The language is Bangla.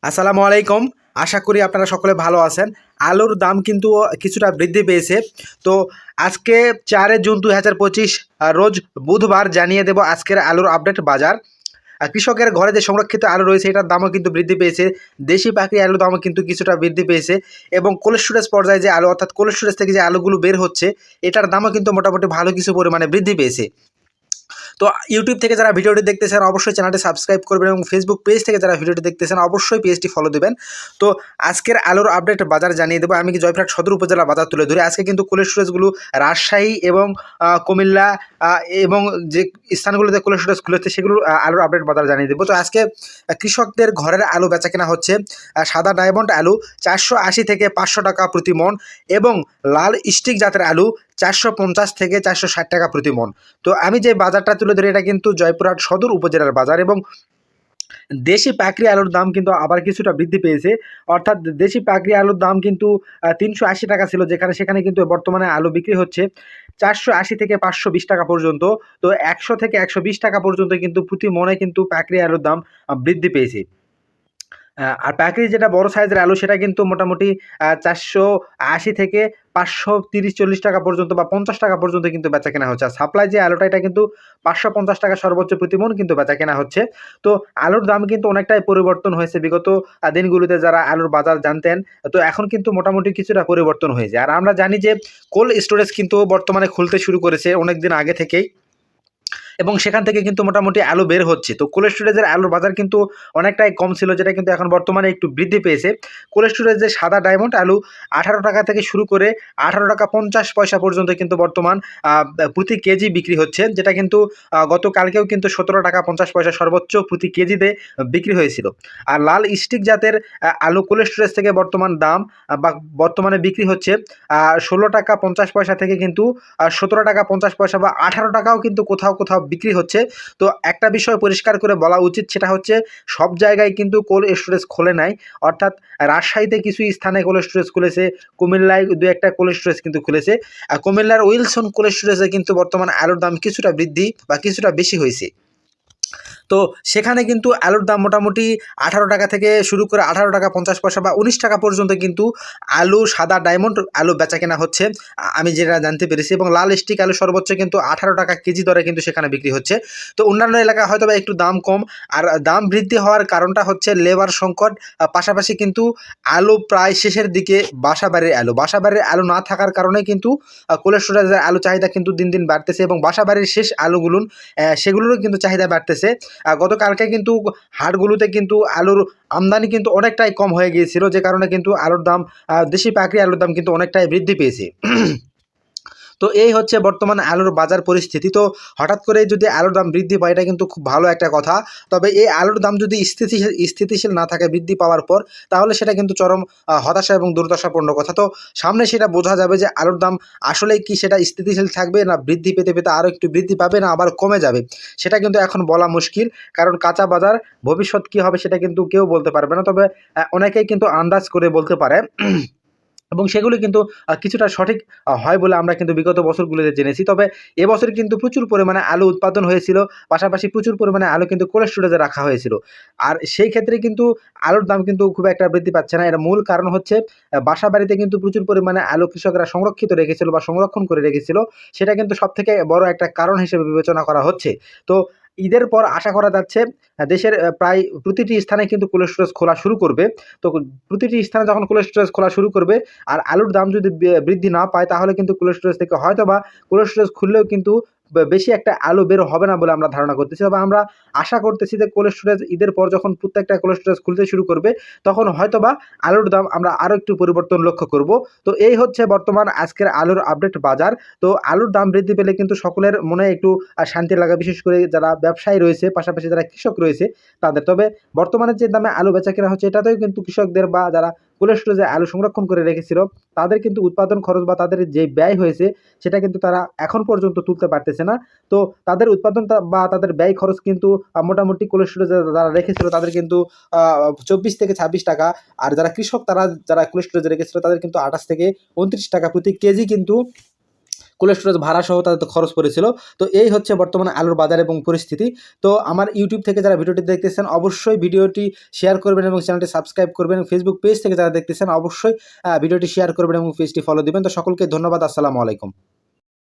আসসালামু আলাইকুম। আশা করি আপনারা সকলে ভালো আছেন। আলুর দাম কিন্তু কিছুটা বৃদ্ধি পেয়েছে। তো আজকে 4 জুন 2025 রোজ বুধবার জানিয়ে দেব আজকের আলুর আপডেট বাজার। কৃষকের ঘরে যে সংরক্ষিত আলু রয়েছে এটার দামও কিন্তু বৃদ্ধি পেয়েছে। দেশি পাখি আলুর দামও কিন্তু কিছুটা বৃদ্ধি পেয়েছে এবং কোল্ড স্টোরেজ পর্যায়ে যে আলু অর্থাৎ কোল্ড স্টোরেজ থেকে যে আলুগুলো বের হচ্ছে এটার দামও কিন্তু মোটামুটি ভালো কিছু পরিমাণে বৃদ্ধি পেয়েছে। তো ইউটিউব থেকে যারা ভিডিওটি দেখতেছেন অবশ্যই চ্যানেলটি সাবস্ক্রাইব করবেন এবং ফেসবুক পেজ থেকে যারা ভিডিওটি দেখতেছেন অবশ্যই পেজটি ফলো দেবেন। তো আজকের আলুর আপডেট বাজার জানিয়ে দেবো। আমি কি জয়পুরহাট সদর উপজেলা বাজার তুলে ধরে আজকে কিন্তু কোল্ড স্টোরেজগুলো রাজশাহী এবং কুমিল্লা এবং যে স্থানগুলোতে কোল্ড স্টোরেজ খুলেছে সেগুলো আলুর আপডেট বাজার জানিয়ে দেবো। তো আজকে কৃষকদের ঘরের আলু বেচা কেনা হচ্ছে সাদা ডায়মন্ড আলু 480 থেকে 500 টাকা প্রতি মন এবং লাল স্টিক জাতের আলু 450 থেকে 460 টাকা প্রতি মন। তো আমি যে বাজারটা তুলে ধরি এটা কিন্তু জয়পুরহাট সদর উপজেলার বাজার এবং দেশি পাকড়ি আলুর দাম কিন্তু আবার কিছুটা বৃদ্ধি পেয়েছে। অর্থাৎ দেশি পাকড়ি আলুর দাম কিন্তু 380 টাকা ছিল, সেখানে কিন্তু বর্তমানে আলু বিক্রি হচ্ছে 480 থেকে 520 টাকা পর্যন্ত। তো 100 থেকে 120 টাকা পর্যন্ত কিন্তু প্রতি মনে কিন্তু পাকড়ি আলুর দাম বৃদ্ধি পেয়েছে। আর প্যাকেজ যেটা বড় সাইজের আলু সেটা কিন্তু মোটামুটি 480 থেকে 530-40 টাকা পর্যন্ত বা 50 টাকা পর্যন্ত কিন্তু বেচা কেনা হচ্ছে। আর সাপ্লাই যে আলুটা এটা কিন্তু 550 টাকা সর্বোচ্চ প্রতি মণ কিন্তু বেচা কেনা হচ্ছে। তো আলুর দাম কিন্তু অনেকটাই পরিবর্তন হয়েছে বিগত দিনগুলোতে যারা আলুর বাজার জানতেন। তো এখন কিন্তু মোটামুটি কিছুটা পরিবর্তন হয়েছে। আর আমরা জানি যে কোল্ড স্টোরেজ কিন্তু বর্তমানে খুলতে শুরু করেছে অনেকদিন আগে থেকেই এবং সেখান থেকে কিন্তু মোটামুটি আলু বের হচ্ছে। তো কোল্ড স্টোরেজের আলুর বাজার কিন্তু অনেকটাই কম ছিল, যেটা কিন্তু এখন বর্তমানে একটু বৃদ্ধি পেয়েছে। কোল্ড স্টোরেজের সাদা ডায়মন্ড আলু 18 টাকা থেকে শুরু করে 18 টাকা 50 পয়সা পর্যন্ত কিন্তু বর্তমান প্রতি কেজি বিক্রি হচ্ছে, যেটা কিন্তু গতকালকেও কিন্তু 17 টাকা 50 পয়সা সর্বোচ্চ প্রতি কেজিতে বিক্রি হয়েছিল। আর লাল স্টিক জাতের আলু কোল্ড স্টোরেজ থেকে বর্তমান দাম বা বর্তমানে বিক্রি হচ্ছে 16 টাকা 50 পয়সা থেকে কিন্তু 17 টাকা 50 পয়সা বা 18 টাকাও কিন্তু কোথাও কোথাও বিক্রি হচ্ছে। তো একটা বিষয় পরিষ্কার করে বলা উচিত, সেটা হচ্ছে সব জায়গায় কিন্তু কোল্ড স্টোরেজ খোলে নাই। অর্থাৎ রাজশাহীতে কিছু স্থানে কোল্ড স্টোরেজ খুলেছে, কুমিল্লায় দু একটা কোল্ড স্টোরেজ কিন্তু খুলেছে। কুমিল্লার উইলসন কোল্ড স্টোরেজে কিন্তু বর্তমানে আলুর দাম কিছুটা বৃদ্ধি বা কিছুটা বেশি হয়েছে। তো সেখানে কিন্তু আলুর দাম মোটামুটি 18 টাকা থেকে শুরু করে 18 টাকা 50 পয়সা বা 19 টাকা পর্যন্ত কিন্তু আলু সাদা ডায়মন্ড আলু বেচা কেনা হচ্ছে, আমি যেটা জানতে পেরেছি। এবং লাল স্টিক আলু সর্বোচ্চ কিন্তু 18 টাকা কেজি দরে কিন্তু সেখানে বিক্রি হচ্ছে। তো অন্যান্য এলাকায় হয়তো বা একটু দাম কম। আর দাম বৃদ্ধি হওয়ার কারণটা হচ্ছে লেবার সংকট, পাশাপাশি কিন্তু আলু প্রায় শেষের দিকে বাসাবাড়ির আলু না থাকার কারণে কিন্তু কোল্ড স্টোরেজের আলু চাহিদা কিন্তু দিন দিন বাড়তেছে এবং বাসাবাড়ির শেষ আলুগুলো সেগুলোরও কিন্তু চাহিদা বাড়তেছে। গতকালকে কিন্তু হাটগুলোতে কিন্তু আলুর আমদানি কিন্তু অনেকটাই কম হয়ে গিয়েছিল, যে কারণে কিন্তু আলুর দাম দেশি পাকড়ি আলুর দাম কিন্তু অনেকটাই বৃদ্ধি পেয়েছে। তো এই হচ্ছে বর্তমানে আলুর বাজার পরিস্থিতি। তো হঠাৎ করে যদি আলুর দাম বৃদ্ধি পায় এটা কিন্তু খুব ভালো একটা কথা। তবে এই আলুর দাম যদি স্থিতিশীল না থাকে বৃদ্ধি পাওয়ার পর, তাহলে সেটা কিন্তু চরম হতাশা এবং দুর্দশাপূর্ণ কথা। তো সামনে সেটা বোঝা যাবে যে আলুর দাম আসলেই কি সেটা স্থিতিশীল থাকবে, না বৃদ্ধি পেতে পেতে আরও একটু বৃদ্ধি পাবে, না আবার কমে যাবে, সেটা কিন্তু এখন বলা মুশকিল। কারণ কাঁচা বাজার ভবিষ্যৎ কী হবে সেটা কিন্তু কেউ বলতে পারবে না। তবে অনেকেই কিন্তু আন্দাজ করে বলতে পারে এবং সেগুলি কিন্তু কিছুটা সঠিক হয় বলে আমরা কিন্তু বিগত বছরগুলোতে জেনেছি। তবে এবছর কিন্তু প্রচুর পরিমাণে আলু উৎপাদন হয়েছিল, পাশাপাশি প্রচুর পরিমাণে আলু কিন্তু কোল্ড স্টোরেজে রাখা হয়েছিল। আর সেই ক্ষেত্রে কিন্তু আলুর দাম কিন্তু খুব একটা বৃদ্ধি পাচ্ছে না। এর মূল কারণ হচ্ছে বাসাবাড়িতে কিন্তু প্রচুর পরিমাণে আলু কৃষকরা সংরক্ষিত রেখেছিল বা সংরক্ষণ করে রেখেছিল, সেটা কিন্তু সবথেকে বড় একটা কারণ হিসেবে বিবেচনা করা হচ্ছে। তো ঈদের পর আশা করা যাচ্ছে দেশের প্রায় প্রতিটি স্থানে কিন্তু কোল্ড স্টোরেজ খোলা শুরু করবে। তো প্রতিটি স্থানে যখন কোল্ড স্টোরেজ খোলা শুরু করবে আর আলুর দাম যদি বৃদ্ধি না পায়, তাহলে কিন্তু কোল্ড স্টোরেজ থেকে হয়তোবা কোল্ড স্টোরেজ খুললেও কিন্তু বেশি একটা আলু বের হবে না বলে আমরা ধারণা করতেছি। তবে আমরা আশা করতেছি যে কোল্ড স্টোরেজ ঈদের পর যখন প্রত্যেকটা কোল্ড স্টোরেজ খুলতে শুরু করবে, তখন হয়তোবা আলুর দাম আমরা আরও একটু পরিবর্তন লক্ষ্য করব। তো এই হচ্ছে বর্তমান আজকের আলুর আপডেট বাজার। তো আলুর দাম বৃদ্ধি পেলে কিন্তু সকলের মনে একটু শান্তি লাগা, বিশেষ করে যারা ব্যবসায়ী রয়েছে, পাশাপাশি যারা কৃষক রয়েছে তাদের। তবে বর্তমানে যে দামে আলু বেচা কেনা হচ্ছে এটাতেও কিন্তু কৃষকদের বা যারা কোল্ড স্টোরেজে আলু সংরক্ষণ করে রেখেছিল তাদের কিন্তু উৎপাদন খরচ বা তাদের যে ব্যয় হয়েছে সেটা কিন্তু তারা এখন পর্যন্ত তুলতে পারতেছে না। তো তাদের উৎপাদন বা তাদের ব্যয় খরচ কিন্তু মোটামুটি কোল্ড স্টোরেজে যারা রেখেছিল তাদের কিন্তু 24 থেকে 26 টাকা, আর যারা কৃষক তারা যারা কোল্ড স্টোরেজে রেখেছিল তাদের কিন্তু 28 থেকে 29 টাকা প্রতি কেজি কিন্তু কোল্ড স্টোরেজ ভাড়া সহ তাদের খরচ পড়েছিল। তো এই হচ্ছে বর্তমানে আলুর বাজার এবং পরিস্থিতি। তো আমার ইউটিউব থেকে যারা ভিডিওটি দেখতেছেন অবশ্যই ভিডিওটি শেয়ার করবেন এবং চ্যানেলটি সাবস্ক্রাইব করবেন। ফেসবুক পেজ থেকে যারা দেখতেছেন অবশ্যই ভিডিওটি শেয়ার করবেন এবং পেজটি ফলো দিবেন। তো সকলকে ধন্যবাদ। আসসালামু আলাইকুম।